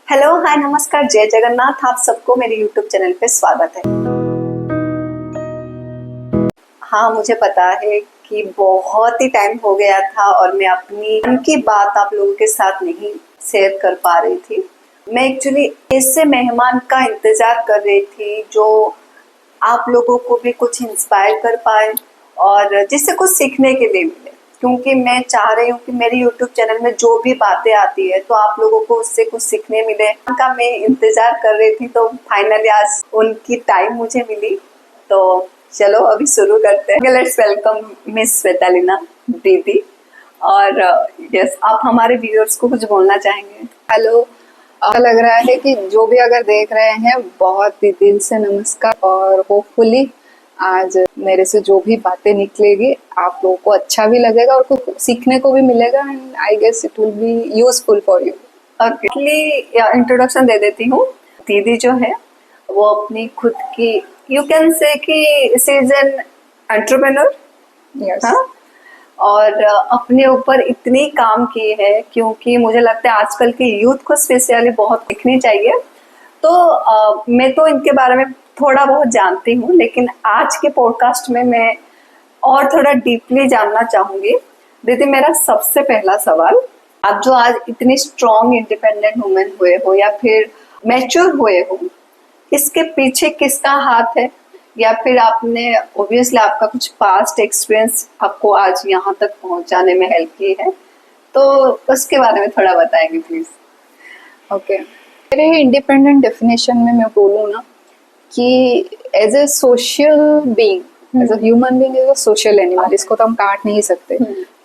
Hello hi नमस्कार जय जगन्नाथ। आप सबको मेरे यूट्यूब चैनल पे स्वागत है। हाँ, मुझे पता है कि बहुत ही टाइम हो गया था और मैं अपनी मन की बात आप लोगों के साथ नहीं शेयर कर पा रही थी। मैं एक्चुअली ऐसे मेहमान का इंतजार कर रही थी जो आप लोगों को भी कुछ इंस्पायर कर पाए और जिससे कुछ सीखने के लिए मिले, क्योंकि मैं चाह रही हूँ कि मेरे YouTube चैनल में जो भी बातें आती है तो आप लोगों को उससे कुछ सीखने मिले। उनका मैं इंतजार कर रही थी तो फाइनली आज उनकी टाइम मुझे मिली। तो चलो अभी शुरू करते हैं। लेट्स वेलकम मिस श्वेतालीना दीदी। और यस, आप हमारे व्यूअर्स को कुछ बोलना चाहेंगे? हेलो, लग रहा है कि जो भी अगर देख रहे हैं बहुत ही दिल से नमस्कार। और होपफुली आज मेरे से जो भी बातें निकलेगी आप लोगों को अच्छा भी लगेगा और कुछ सीखने को भी मिलेगा and I guess it will be useful for you. Okay, introduction दे देती हूँ। दीदी जो है वो अपनी खुद की, यू कैन से कि she is an entrepreneur. Yes. हाँ, और अपने ऊपर इतनी काम की है, क्योंकि मुझे लगता है आजकल के यूथ को स्पेशली बहुत सीखनी चाहिए। तो मैं तो इनके बारे में थोड़ा बहुत जानती हूँ, लेकिन आज के पॉडकास्ट में मैं और थोड़ा डीपली जानना चाहूंगी। दीदी, मेरा सबसे पहला सवाल, आप जो आज इतनी स्ट्रॉन्ग इंडिपेंडेंट वुमेन हुए हो या फिर मैच्योर हुए हो, इसके पीछे किसका हाथ है? या फिर आपने ऑब्वियसली आपका कुछ पास्ट एक्सपीरियंस आपको आज यहाँ तक पहुँचाने में हेल्प की है, तो उसके बारे में थोड़ा बताएंगे प्लीज। ओके, मेरे इंडिपेंडेंट डेफिनेशन में मैं बोलूँ ना कि as a social being, as a human being, as a social animal, इसको तो हम काट नहीं सकते।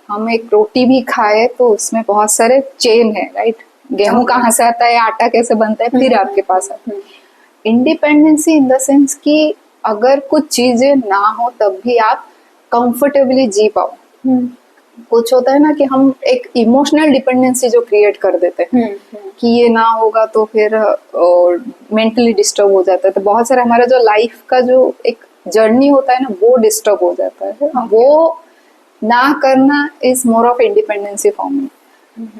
हम एक रोटी भी खाए तो उसमें बहुत सारे चेन है, राइट? गेहूं कहाँ से आता है, आटा कैसे बनता है, फिर आपके पास आता है। इंडिपेंडेंसी इन द सेंस कि अगर कुछ चीजें ना हो तब भी आप कंफर्टेबली जी पाओ। कुछ होता है ना कि हम एक इमोशनल डिपेंडेंसी जो क्रिएट कर देते हैं कि ये ना होगा तो फिर मेंटली डिस्टर्ब हो जाता है। तो बहुत सारे हमारा जो लाइफ का जो एक जर्नी होता है ना वो डिस्टर्ब हो जाता है। वो ना करना is more of independency for me.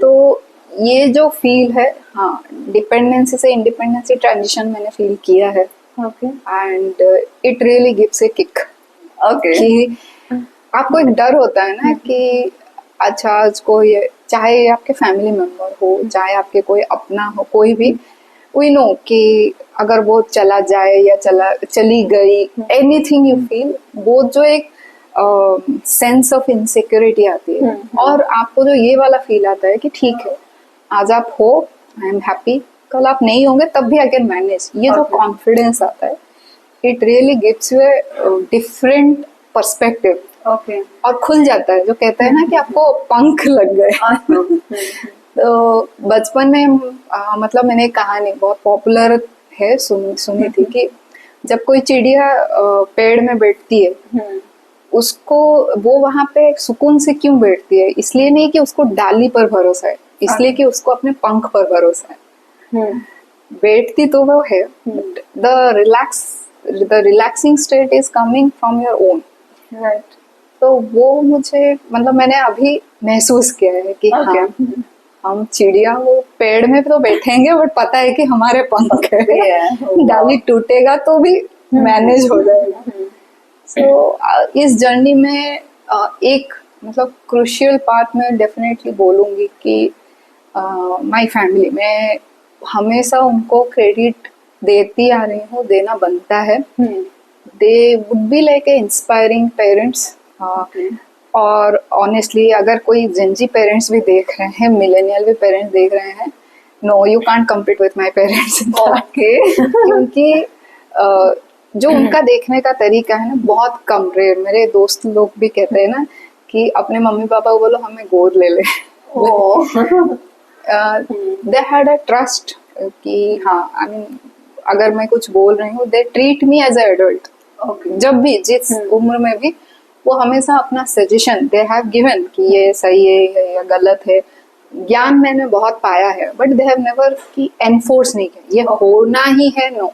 तो ये जो फील है, हाँ, डिपेंडेंसी से इंडिपेंडेंसी ट्रांजिशन मैंने फील किया है। Okay and it really gives a kick. कि आपको एक डर होता है ना कि अच्छा आज कोई, चाहे आपके फैमिली मेंबर हो चाहे आपके कोई अपना हो, कोई भी, वी नो कि अगर वो चला जाए या चली गई, एनीथिंग यू फील, वो जो एक सेंस ऑफ इनसिक्योरिटी आती है। और आपको जो ये वाला फील आता है कि ठीक है, आज आप हो, आई एम हैप्पी, कल आप नहीं होंगे तब भी आई कैन मैनेज, ये जो कॉन्फिडेंस आता है, it really gives U a different perspective. Okay, और खुल जाता है, जो कहते हैं ना कि आपको पंख लग गए। तो बचपन में मतलब मैंने एक कहानी बहुत पॉपुलर है, सुनी थी कि जब कोई चिड़िया पेड़ में बैठती है, उसको वो वहां पे सुकून से क्यों बैठती है? इसलिए नहीं कि उसको डाली पर भरोसा है, इसलिए कि उसको अपने पंख पर भरोसा है। बैठती तो वो है, the relaxing state is coming from your own, right? तो वो मुझे, मतलब मैंने अभी महसूस किया है कि हाँ, हम चिड़िया वो पेड़ में तो बैठेंगे बट पता है कि हमारे पंख है। डाली टूटेगा तो भी मैनेज हो जाएगा। सो इस जर्नी में एक मतलब क्रूशियल पार्ट में डेफिनेटली बोलूंगी कि माय फैमिली, मैं हमेशा उनको क्रेडिट देती आ रही हूँ, देना बनता है। They would be like a inspiring parents. और ऑनेस्टली अगर कोई जेंजी पेरेंट्स भी देख रहे हैं, मिलेनियल भी पेरेंट्स देख रहे हैं, no you can't compete with my parents. Okay, क्योंकि जो उनका देखने का तरीका है ना बहुत कम रेयर। मेरे दोस्त लोग भी कहते हैं ना कि अपने मम्मी पापा को बोलो हमें गोद ले ले। दे हैड अ ट्रस्ट कि हाँ, आई मीन अगर मैं कुछ बोल रही हूँ, they treat me as a adult. जब भी जिस उम्र में भी, वो हमेशा अपना सजेशन दे हैव गिवन कि ये सही है या गलत है। ज्ञान मैंने बहुत पाया है बट दे हैव नेवर की एनफोर्स नहीं किया ये होना ही है, no.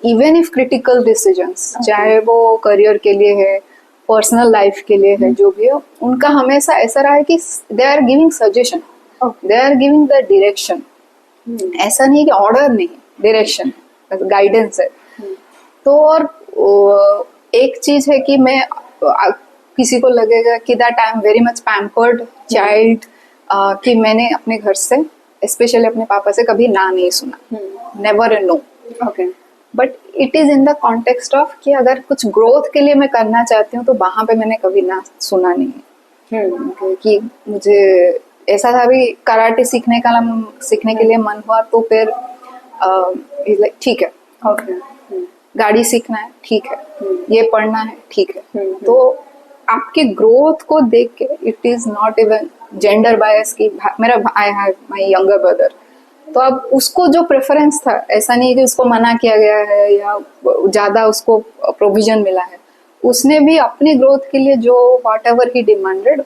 Even if critical decisions, चाहे वो करियर के लिए है, पर्सनल लाइफ के लिए है, जो भी हो, उनका हमेशा ऐसा रहा है कि they are giving suggestion, they are giving the direction. ऐसा नहीं है कि ऑर्डर नहीं, डायरेक्शन, गाइडेंस है। तो और एक चीज है कि मैं किसी को लगेगा कि that I am very much pampered child, कि मैंने अपने घर से स्पेशली अपने पापा से कभी ना नहीं सुना, never a no. Okay. But it is in the context of कि अगर कुछ ग्रोथ के लिए मैं करना चाहती हूँ तो वहां पे मैंने कभी ना सुना नहीं है। कि मुझे ऐसा था भी कराटे सीखने के लिए मन हुआ तो फिर ठीक है, ओके। गाड़ी सीखना है ठीक है, ये पढ़ना है ठीक है। तो आपकी ग्रोथ को देख के it is not even gender bias की मेरा I have my younger brother, तो अब उसको जो प्रेफरेंस था, ऐसा नहीं है कि उसको मना किया गया है या ज्यादा उसको प्रोविजन मिला है, उसने भी अपनी ग्रोथ के लिए जो व्हाट एवर ही डिमांडेड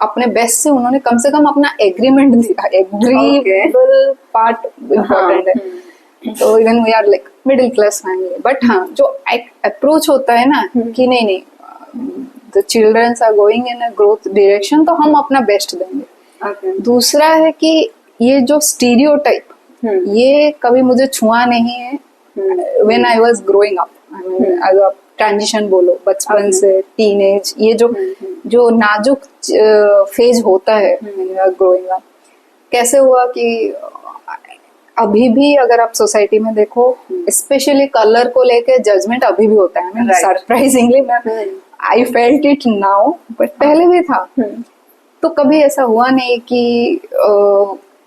अपने बेस्ट से उन्होंने कम से कम अपना एग्रीमेंट दिया। एग्रीबल पार्ट इम्पोर्टेंट है। तो even we are like middle class family, but हाँ जो अप्रोच होता है ना कि नहीं the childrens are going in a growth direction, तो हम अपना बेस्ट देंगे। दूसरा है कि ये जो स्टीरियोटाइप ये कभी मुझे छुआ नहीं है when I was growing up. Transition बोलो, बचपन से टीनेज, ये जो नाजुक फेज होता है ग्रोइंग अप, कैसे हुआ कि अभी भी अगर आप सोसाइटी में देखो स्पेशली कलर को लेके जजमेंट अभी भी होता है। सरप्राइजिंगली मैं I felt it now, but पहले भी था। तो कभी ऐसा हुआ नहीं कि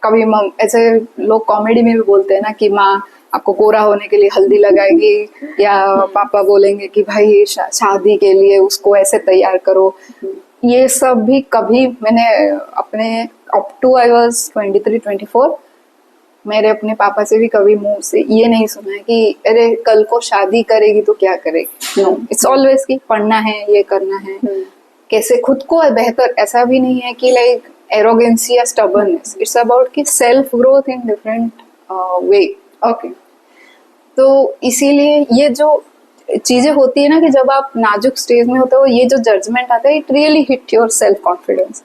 कभी ऐसे लोग कॉमेडी में भी बोलते हैं ना कि माँ आपको गोरा होने के लिए हल्दी लगाएगी, या पापा बोलेंगे कि भाई शादी के लिए उसको ऐसे तैयार करो। ये सब भी कभी मैंने अपने अप टू आई वाज 23-24 मेरे अपने पापा से भी कभी मुंह से ये नहीं सुना है कि अरे कल को शादी करेगी तो क्या करेगी। नो, इट्स ऑलवेज कि पढ़ना है, ये करना है, कैसे खुद को बेहतर। ऐसा भी नहीं है कि लाइक एरोगेंसी या स्टबर्ननेस, इट्स अबाउट कि self growth in different way. Okay. तो इसीलिए ये जो चीजें होती है ना कि जब आप नाजुक स्टेज में होते हो, ये जो जजमेंट आता है it really hit your self confidence.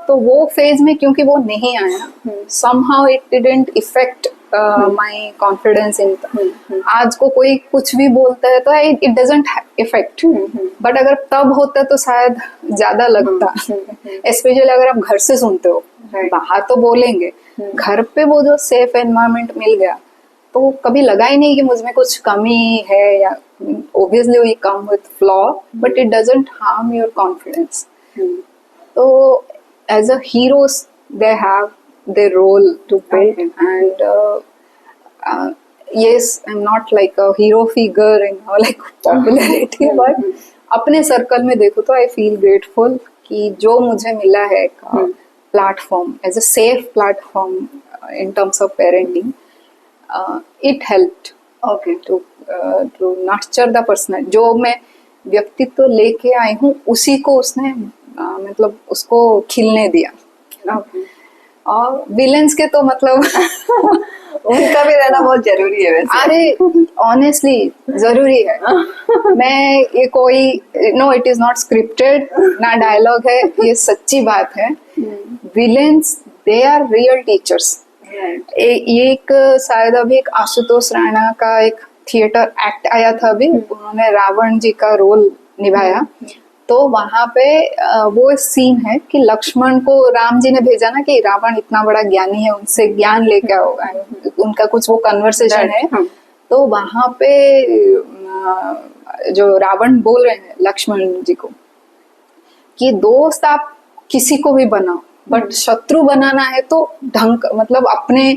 तो वो फेज में क्योंकि वो नहीं आया, somehow it didn't affect my confidence in आज को कोई कुछ भी बोलता है तो it doesn't affect, बट अगर तब होता तो शायद ज्यादा लगता। स्पेशली अगर आप घर से सुनते हो, बाहर तो बोलेंगे, घर पे वो जो सेफ एनवायरनमेंट मिल गया तो कभी लगा ही नहीं कि मुझ में कुछ कमी है, या obviously we come with flaw but it doesn't harm your confidence. तो as a heroes they have their role to build, and yes, I'm not like a hero figure in like popularity, but अपने circle में देखो तो I feel grateful कि जो मुझे मिला है एक platform, as a safe platform in terms of parenting, it helped to nurture the person। जो मैं व्यक्तित्व लेके आई हूँ उसी को उसने मतलब उसको खिलने दिया। और विलेंस के तो मतलब उनका भी रहना बहुत जरूरी है वैसे। अरे ऑनेस्टली जरूरी है। मैं ये कोई no, it is not scripted, ना डायलॉग है, ये सच्ची बात है। Villains they are real teachers. ये एक शायद अभी एक आशुतोष राणा का एक थिएटर एक्ट आया था अभी, उन्होंने रावण जी का रोल निभाया। तो वहां पे वो सीन है कि लक्ष्मण को राम जी ने भेजा ना कि रावण इतना बड़ा ज्ञानी है, उनसे ज्ञान लेके आओ, उनका कुछ वो कन्वर्सेशन है। तो वहां पे जो रावण बोल रहे हैं लक्ष्मण जी को कि दोस्त आप किसी को भी बनाओ, बट शत्रु बनाना है तो ढंग मतलब अपने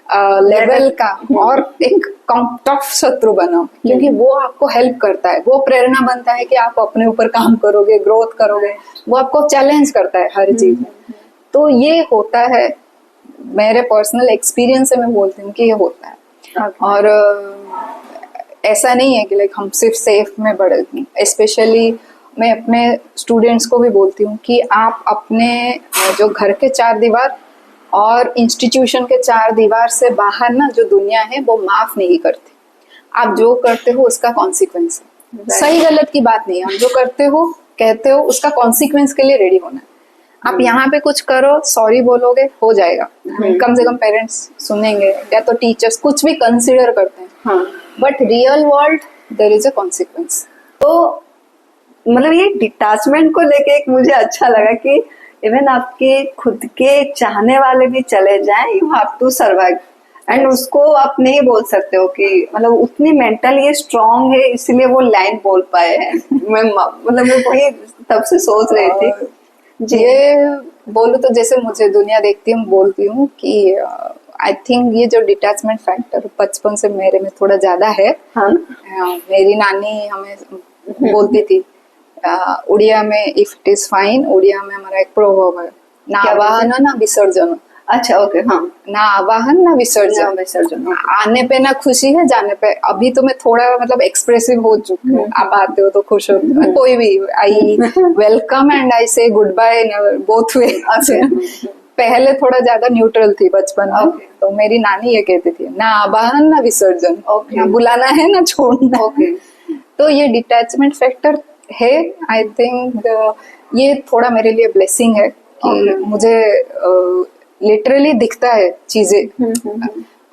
लेवल का और एक टफ शत्रु बनाओ, क्योंकि वो आपको हेल्प करता है, वो प्रेरणा बनता है कि आप अपने ऊपर काम करोगे, ग्रोथ करोगे, वो आपको चैलेंज करता है हर चीज में। तो ये होता है, मेरे पर्सनल एक्सपीरियंस से मैं बोलती हूँ कि ये होता है। और ऐसा नहीं है कि लाइक हम सिर्फ सेफ में बढ़े। स्पेशली मैं अपने स्टूडेंट्स को भी बोलती हूँ कि आप अपने जो घर के चार दीवार और इंस्टीट्यूशन के चार दीवार से बाहर ना जो दुनिया है वो माफ नहीं करती। आप जो करते हो उसका कॉन्सिक्वेंस है, सही गलत की बात नहीं है। आप जो करते हो कहते हो उसका कॉन्सिक्वेंस के लिए रेडी होना है। आप यहाँ पे कुछ करो, सॉरी बोलोगे, हो जाएगा, कम से कम पेरेंट्स सुनेंगे या तो टीचर्स कुछ भी कंसिडर करते हैं। हाँ। But real world there is a consequence. तो मतलब ये डिटैचमेंट को लेके एक मुझे अच्छा लगा कि इवन आपके खुद के चाहने वाले भी चले जाएं, you have to survive. And उसको आप नहीं बोल सकते हो कि मतलब उतनी मेंटल ये स्ट्रांग है इसलिए वो लाइन बोल पाए हैं। मैं वही तब से सोच रही थी जी। ये बोलूं तो जैसे मुझे दुनिया देखती हूँ, बोलती हूँ कि आई थिंक ये जो डिटैचमेंट फैक्टर बचपन से मेरे में थोड़ा ज्यादा है। हाँ? मेरी नानी हमें बोलती थी उड़िया में, if it is fine, Odia में हमारा एक प्रोवर्ब है, ना आवाहन ना विसर्जन। अच्छा, ओके। हाँ। ना आवाहन ना विसर्जन। आने पे ना खुशी है, जाने पे। अभी तो मैं थोड़ा मतलब एक्सप्रेसिव हो चुकी हूँ, आप आते हो तो खुश हो, कोई भी आई वेलकम एंड आई से गुड बाय बोथ वे। पहले थोड़ा ज्यादा न्यूट्रल थी बचपन में। तो मेरी नानी ये कहती थी, ना आवाहन ना विसर्जन, ना बुलाना है ना छोड़ना। तो ये डिटैचमेंट फैक्टर है। आई थिंक ये थोड़ा मेरे लिए ब्लेसिंग है कि मुझे लिटरली दिखता है चीजें।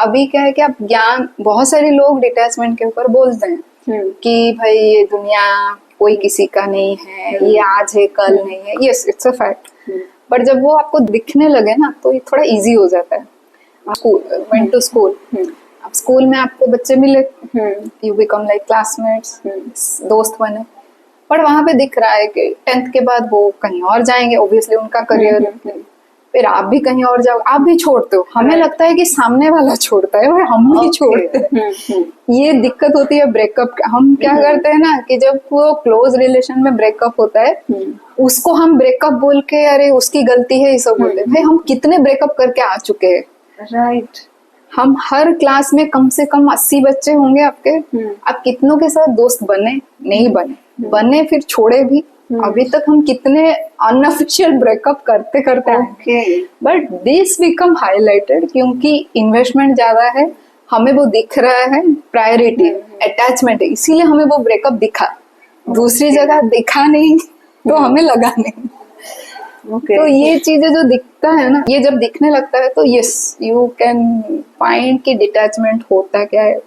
अभी क्या है कि आप ज्ञान, बहुत सारे लोग डिटैचमेंट के ऊपर बोलते हैं कि भाई ये दुनिया कोई किसी का नहीं है, ये आज है कल नहीं है। Yes, it's a fact. But जब वो आपको दिखने लगे ना तो ये थोड़ा इजी हो जाता है। वेंट टू स्कूल, अब स्कूल में आपको बच्चे मिले, यू बिकम लाइक क्लासमेट्स, दोस्त बने। पर वहां पे दिख रहा है कि 10th के बाद वो कहीं और जाएंगे, ऑब्वियसली उनका करियर, फिर आप भी कहीं और जाओ, आप भी छोड़ते हो। हमें लगता है कि सामने वाला छोड़ता है और हम भी छोड़ते हैं। ये दिक्कत होती है ब्रेकअप। हम क्या करते हैं ना कि जब वो क्लोज रिलेशन में ब्रेकअप होता है, उसको हम ब्रेकअप बोल के अरे उसकी गलती है ये सब बोलते हैं। भाई हम कितने ब्रेकअप करके आ चुके हैं। राइट। हम हर क्लास में कम से कम 80 बच्चे होंगे आपके। आप कितनों के साथ दोस्त बने, नहीं बने फिर छोड़े भी। अभी तक हम कितने अनऑफिशियल ब्रेकअप करते आए। बट दिस बिकम हाईलाइटेड क्योंकि इन्वेस्टमेंट ज्यादा है, हमें वो दिख रहा है, प्रायोरिटी अटैचमेंट है, इसीलिए हमें वो ब्रेकअप दिखा। दूसरी जगह दिखा नहीं तो हमें लगा नहीं। तो ये चीजें जो दिखता है ना, ये जब दिखने लगता है तो यस यू कैन फाइंड कि डिटैचमेंट होता क्या है।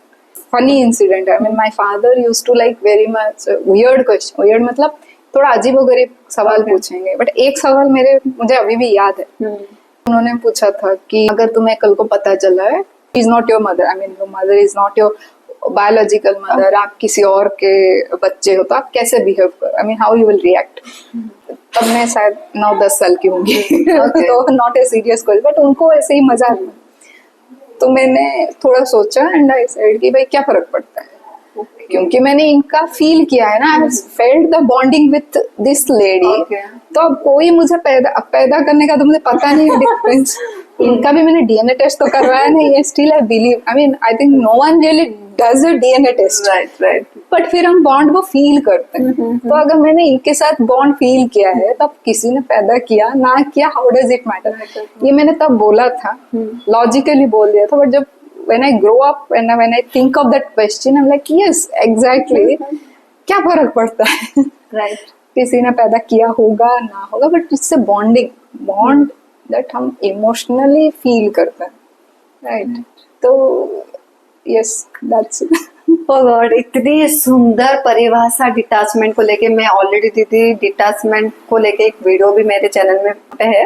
फनी इंसिडेंट है, my father used to like very much weird question. Weird मतलब थोड़ा अजीबोगरीब सवाल पूछेंगे, बट एक सवाल मुझे अभी भी याद है। उन्होंने पूछा था कि अगर तुम्हें कल को पता चला है is not your mother, I mean your mother is not your biological mother, आप किसी और के बच्चे हो, तो आप कैसे बिहेव करो, I mean how you will react. तब मैं शायद 9-10 साल की होंगी। तो not a serious question, but उनको ऐसे ही मजा आता। तो मैंने थोड़ा सोचा एंड आई सेड कि भाई क्या फर्क पड़ता है, क्योंकि मैंने इनका फील किया है ना, I felt the bonding with this lady. तो अब कोई मुझे पैदा करने का तो मुझे पता नहीं है डिफरेंस। इनका भी मैंने डीएनए टेस्ट तो करवाया नहीं है, still I believe, I mean I think no one really does a DNA test. Right. But फिर हम बॉन्ड वो फील करते हैं। तो अगर मैंने इनके साथ बॉन्ड फील किया है, तब किसी ने पैदा किया ना किया, हाउ डज इट मैटर। ये मैंने तब बोला था, लॉजिकली बोल दिया था। बट जब when I grow up and when I think of that question, I'm like yes, exactly. क्या फर्क पड़ता है। Right. किसी ने पैदा किया होगा ना होगा, बट इससे बॉन्ड दैट हम इमोशनली फील करते हैं। राइट। तो yes, that's it. Oh God, इतनी सुंदर परिभाषा डिटैचमेंट को लेके। मैं ऑलरेडी दीदी डिटैचमेंट को लेके एक वीडियो भी मेरे चैनल में है,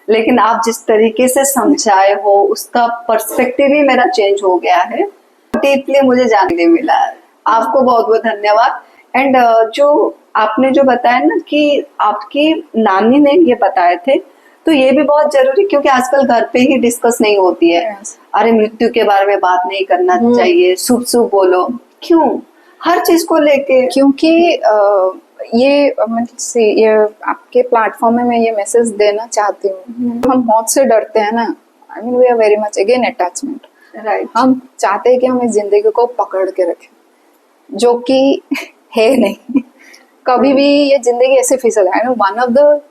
लेकिन आप जिस तरीके से समझाए हो उसका पर्सपेक्टिव ही मेरा चेंज हो गया है। डीपली मुझे जानने मिला। आपको बहुत बहुत धन्यवाद। एंड जो आपने जो बताया ना कि आपकी नानी ने ये बताए थे, तो ये भी बहुत जरूरी, क्योंकि आजकल घर पे ही डिस्कस नहीं होती है। अरे मृत्यु के बारे में बात नहीं करना चाहिए, शुभ शुभ बोलो। क्यों हर चीज को लेके? क्योंकि ये आपके प्लेटफॉर्म में मैं ये मैसेज देना चाहती हूँ। हम मौत से डरते हैं ना, I mean we are very much again attachment. Right. हम चाहते हैं कि हम इस जिंदगी को पकड़ के रखें, जो कि है नहीं। कभी भी ये जिंदगी ऐसे फिसल है। वन ऑफ द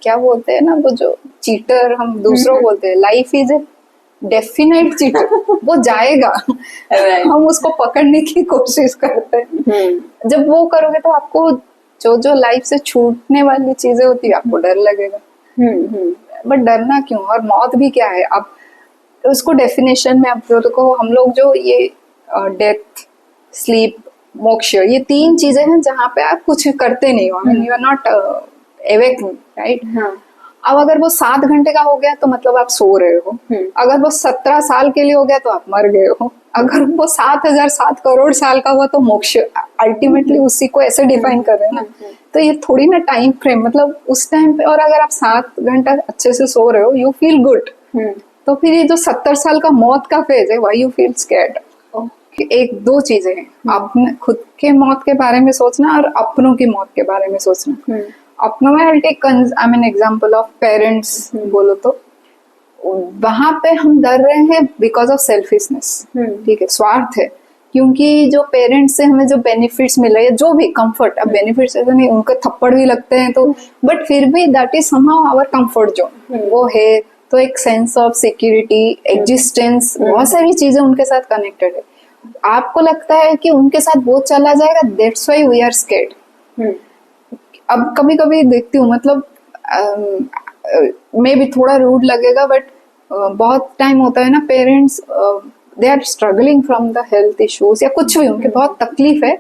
क्या बोलते हैं ना, वो जो चीटर हम दूसरों बोलते हैं, life is a definite cheater, वो जाएगा। हम उसको पकड़ने की कोशिश करते हैं। जब वो करोगे तो आपको जो लाइफ से छूटने वाली चीजें होती है, आपको डर लगेगा। बट डरना क्यों, और मौत भी क्या है। अब उसको डेफिनेशन में, अब देखो हम लोग जो ये डेथ, स्लीप, मोक्ष, ये 3 चीजें हैं जहाँ पे आप कुछ करते नहीं हो, you are not awake, right. अब अगर वो 7 घंटे का हो गया तो मतलब आप सो रहे हो, अगर वो 17 साल के लिए हो गया तो आप मर गए हो, अगर वो 7 करोड़ साल का हुआ तो मोक्ष, अल्टीमेटली उसी को ऐसे डिफाइन कर रहे हैं ना। तो ये थोड़ी ना टाइम फ्रेम, मतलब उस टाइम पे, और अगर आप 7 घंटा अच्छे से सो रहे हो, यू फील गुड। तो फिर ये जो 70 साल का मौत का फेज है, व्हाई यू फील स्कैर्ड। एक 2 चीजें हैं, अपने खुद के मौत के बारे में सोचना और अपनों की मौत के बारे में सोचना। अपनों में I take I mean example of parents बोलो तो वहां पे हम डर रहे हैं बिकॉज ऑफ सेल्फिशनेस, ठीक है, स्वार्थ है। क्योंकि जो पेरेंट्स से हमें जो बेनिफिट्स मिल रहे हैं, जो भी कंफर्ट, अब बेनिफिट्स ऐसा नहीं उनको थप्पड़ भी लगते हैं तो, बट फिर भी that is somehow our comfort zone, वो है। तो एक सेंस ऑफ सिक्योरिटी, एग्जिस्टेंस, बहुत सारी चीजें उनके साथ कनेक्टेड है। आपको लगता है कि उनके साथ वो चला जाएगा, that's why we are scared. अब कभी कभी देखती हूँ, मतलब मे भी थोड़ा रूड लगेगा, बट बहुत टाइम होता है ना, parents they are struggling from the health issues या कुछ भी, उनके बहुत तकलीफ है,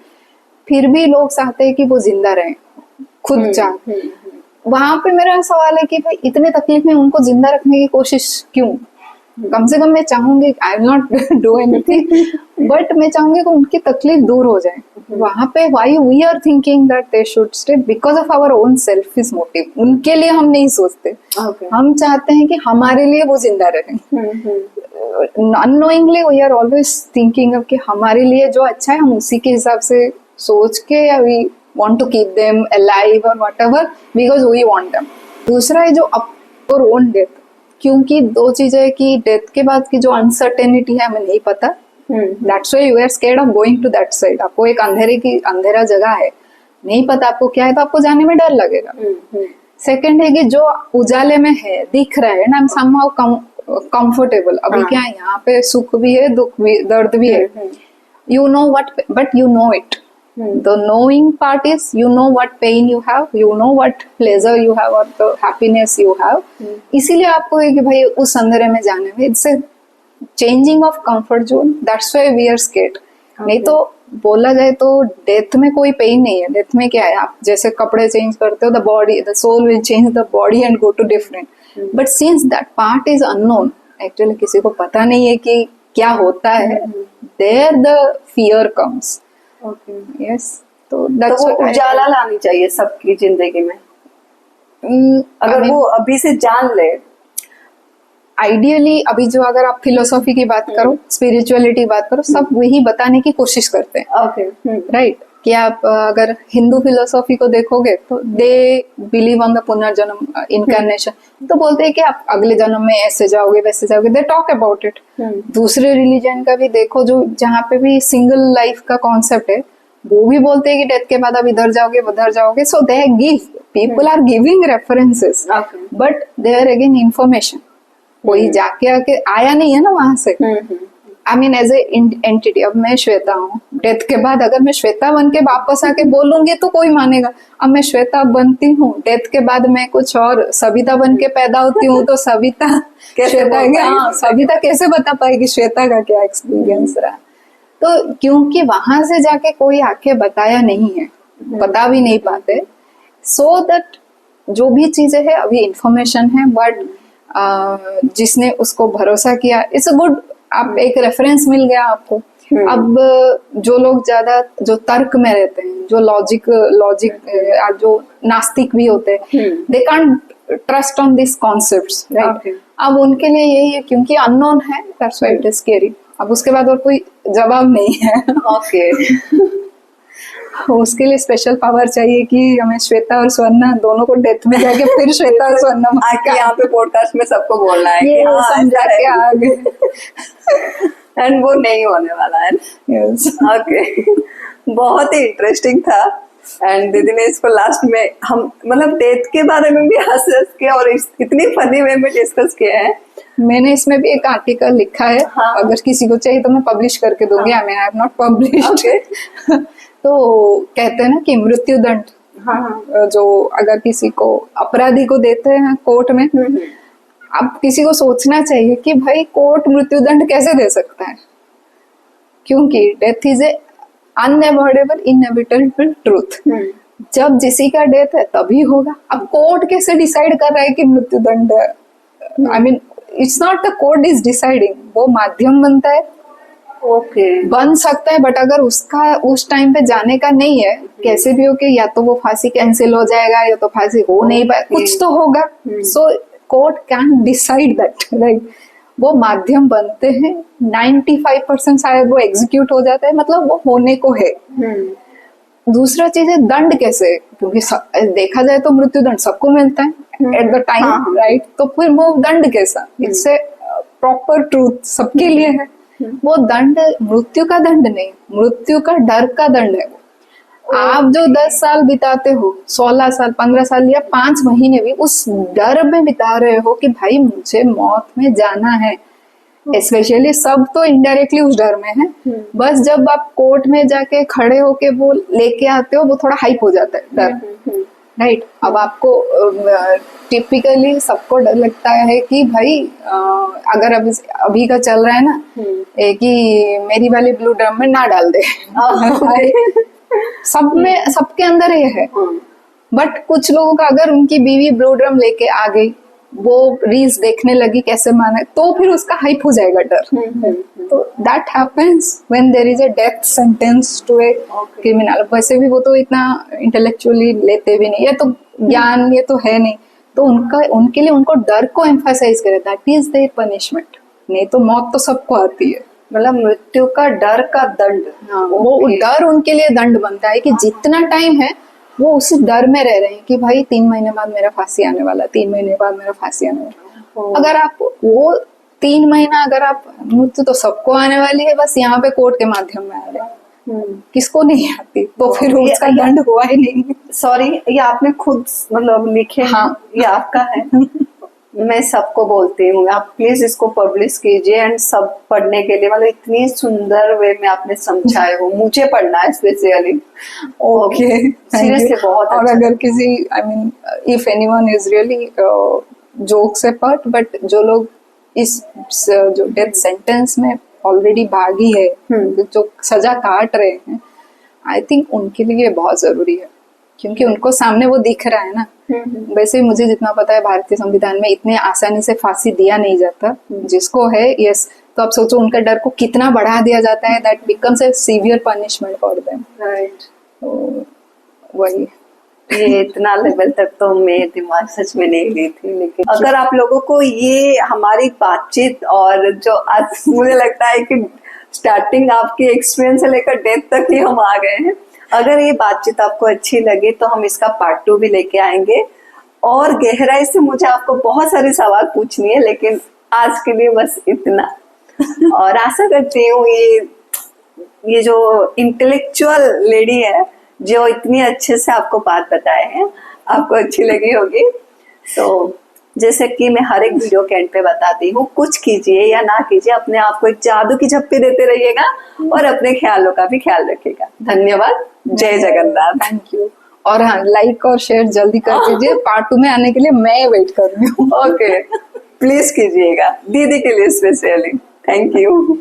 फिर भी लोग चाहते हैं कि वो जिंदा रहें, खुद चाहते। वहां पे मेरा सवाल है कि भाई इतने तकलीफ में उनको जिंदा रखने की कोशिश क्यों। कम से कम मैं चाहूंगी, I will not do anything, but मैं चाहूंगी कि उनकी तकलीफ दूर हो जाए। वहां पे why we are thinking that they should stay, because of our own selfish motive. उनके लिए हम नहीं सोचते, हम चाहते हैं कि हमारे लिए वो जिंदा रहे। Unknowingly we are always thinking कि हमारे लिए जो अच्छा है हम उसी के हिसाब से सोच के, या we want to keep them alive or whatever because we want them। दूसरा है जो और own death, क्योंकि 2 चीजें कि डेथ के बाद की जो अनसर्टेनिटी है हमें नहीं पता, that's why we are scared of going to that side। आपको एक अंधेरा जगह है, नहीं पता आपको क्या है, तो आपको जाने में डर लगेगा। सेकंड है कि जो उजाले में है, दिख रहा है ना, somehow comfortable। अभी क्या है, यहाँ पे सुख भी है, दुख भी, दर्द भी है, you know what, but you know it। The knowing part is you know what pain you have, you know what pleasure you have or the happiness you have। इसीलिए आपको है कि भाई उस अंधेरे में जाने में, it's a changing of comfort zone, that's why we are scared। नहीं तो बोला जाए तो डेथ में कोई पेन नहीं है। डेथ में क्या है, आप जैसे कपड़े चेंज करते हो, the soul will change the body and go to different, but since that part is unknown, actually किसी को पता नहीं है कि क्या होता है, there the fear comes। Yes, तो वो उजाला लानी चाहिए सबकी जिंदगी में। अगर वो अभी से जान ले, आइडियली अभी जो अगर आप फिलोसॉफी की बात करो, स्पिरिचुअलिटी बात करो, सब वही बताने की कोशिश करते हैं, राइट। कि आप अगर हिंदू फिलोसॉफी को देखोगे तो दे बिलीव ऑन द पुनर्जन्म, इनकारनेशन। तो बोलते हैं कि आप अगले जन्म में ऐसे जाओगे वैसे जाओगे, दे टॉक अबाउट इट। दूसरे रिलीजन का भी देखो, जो जहाँ पे भी सिंगल लाइफ का कॉन्सेप्ट है, वो भी बोलते हैं कि डेथ के बाद आप इधर जाओगे उधर जाओगे। So they give, people are giving references, but they are again information. कोई जाके आके आया नहीं है ना वहां से। I mean as a entity, अब मैं श्वेता हूँ, डेथ के बाद अगर मैं श्वेता बन के वापस आके बोलूंगी तो कोई मानेगा। अब मैं श्वेता बनती हूँ, डेथ के बाद मैं कुछ और सविता बन के पैदा होती हूँ, तो सविता सविता कैसे बता पाएगी श्वेता का क्या एक्सपीरियंस रहा। तो क्योंकि वहां से जाके कोई आके बताया नहीं है, बता भी नहीं पाते, सो दैट जो भी चीजें है अभी इंफॉर्मेशन है, बट जिसने उसको भरोसा किया, इट्स अ गुड, आप एक रेफरेंस मिल गया आपको। अब जो लोग ज्यादा जो तर्क में रहते हैं, जो लॉजिक जो नास्तिक भी होते हैं, they can't trust on this concepts, right. अब उनके लिए यही है, क्योंकि अननोन है, that's why it is scary. अब उसके बाद और कोई जवाब नहीं है। ओके उसके लिए स्पेशल पावर चाहिए कि हमें श्वेता और स्वर्णा दोनों को डेथ में जाके फिर श्वेता और स्वर्णा आके यहाँ पे पॉडकास्ट में सबको बोलना है कि हाँ समझा के आ गए, एंड वो नहीं होने वाला है। ओके बहुत ही इंटरेस्टिंग था। एंड दीदी ने इसको लास्ट में हम मतलब डेथ के बारे में भी हंस के और इतनी फनी वे में डिस्कस किया है। मैंने इसमें भी एक आर्टिकल लिखा है, हाँ। अगर किसी को चाहिए तो मैं पब्लिश करके दूंगी। आई mean I have not published. तो कहते हैं ना कि मृत्यु दंड हाँ। जो अगर किसी को अपराधी को देते हैं कोर्ट में, अब किसी को सोचना चाहिए कि भाई कोर्ट मृत्युदंड कैसे दे सकता है, क्योंकि death is a unavoidable inevitable truth. जब किसी का डेथ है तभी होगा। अब कोर्ट कैसे डिसाइड कर रहा है कि मृत्युदंड है? I mean it's not the court is deciding, वो माध्यम बनता है। ओके बन सकता है, बट अगर उसका उस टाइम पे जाने का नहीं है, कैसे भी हो के या तो वो फांसी कैंसिल हो जाएगा या तो फांसी हो नहीं पाए, कुछ तो होगा। So court can decide that, right. वो माध्यम बनते हैं, 95% शायद वो एग्जीक्यूट हो जाता है, मतलब वो होने को है। दूसरा चीज है दंड कैसे, क्योंकि देखा जाए तो मृत्युदंड सबको मिलता है एट द टाइम, राइट। तो फिर वो दंड कैसा, इट्स ए प्रॉपर ट्रूथ सबके लिए है। वो दंड मृत्यु का दंड नहीं, मृत्यु का डर का दंड है। आप जो 10 साल बिताते हो, 16 साल, 15 साल या 5 महीने भी उस डर में बिता रहे हो कि भाई मुझे मौत में जाना है। स्पेशली सब तो इनडायरेक्टली उस डर में है, बस जब आप कोर्ट में जाके खड़े होके वो लेके आते हो, वो थोड़ा हाइप हो जाता है डर, राइट। अब आपको टिपिकली सबको डर लगता है कि भाई अगर अभी का चल रहा है ना कि मेरी वाली ब्लू ड्रम में ना डाल दे। सब में सबके अंदर ये है। बट कुछ लोगों का अगर उनकी बीवी ब्लू ड्रम लेके आ गई, वो रील्स देखने लगी कैसे माने, तो फिर उसका हाइप हो जाएगा डर। तो that happens when there is a death sentence to a criminal. वैसे भी वो तो इतना इंटेलेक्चुअली लेते भी नहीं, ये तो ज्ञान ये तो है नहीं, तो उनके लिए उनको डर को एम्फसाइज करे, दैट इज देयर पनिशमेंट। नहीं तो मौत तो सबको आती है, मतलब मृत्यु का डर का दंड। हाँ, वो डर उनके लिए दंड बनता है कि जितना टाइम है वो उसी डर में रह रहे हैं कि भाई 3 महीने बाद मेरा फांसी आने वाला, 3 महीने बाद मेरा फांसी आने वाला। अगर आप वो 3 महीना अगर आप मृत्यु तो सबको आने वाली है, बस यहाँ पे कोर्ट के माध्यम में आ रहे हैं, किसको नहीं आती, तो फिर उसका दंड हुआ ही नहीं। सॉरी, ये आपने खुद मतलब लिखे? हाँ, ये आपका है। मैं सबको बोलती हूँ आप प्लीज इसको पब्लिश कीजिए एंड सब पढ़ने के लिए, मतलब इतनी सुंदर वे में आपने समझाए हो, मुझे पढ़ना है स्पेशली। ओके, सीरियसली बहुत और अगर किसी I mean if anyone is really jokes apart, but जो लोग इस जो डेथ सेंटेंस में ऑलरेडी भागी है, जो सजा काट रहे हैं, आई थिंक उनके लिए बहुत जरूरी है, क्योंकि उनको सामने वो दिख रहा है ना। वैसे मुझे जितना पता है भारतीय संविधान में इतने आसानी से फांसी दिया नहीं जाता, जिसको है यस, तो आप सोचो उनका डर को कितना बढ़ा दिया जाता है, that becomes a severe punishment for them, right. तो वही ये इतना लेवल तक तो मैं दिमाग सच में नहीं ली थी, लेकिन अगर आप लोगों को ये हमारी बातचीत और जो आज मुझे लगता है कि स्टार्टिंग आपकी एक्सपीरियंस से लेकर डेथ तक ही हम आ गए हैं, अगर ये बातचीत आपको अच्छी लगी तो हम इसका पार्ट 2 भी लेके आएंगे और गहराई से मुझे आपको बहुत सारे सवाल पूछनी है, लेकिन आज के लिए बस इतना। और आशा करती हूँ ये जो इंटेलेक्चुअल लेडी है जो इतनी अच्छे से आपको बात बताए हैं, आपको अच्छी लगी होगी। तो जैसे कि मैं हर एक वीडियो के एंड पे बताती हूँ, कुछ कीजिए या ना कीजिए, अपने आप को एक जादू की झप्पी देते रहिएगा और अपने ख्यालों का भी ख्याल रखिएगा। धन्यवाद, जय जगन्नाथ। Thank you. और हाँ, लाइक और शेयर जल्दी कर दीजिए, पार्ट 2 में आने के लिए मैं वेट कर रही हूँ। ओके, प्लीज कीजिएगा, दीदी के लिए स्पेशली। Thank you.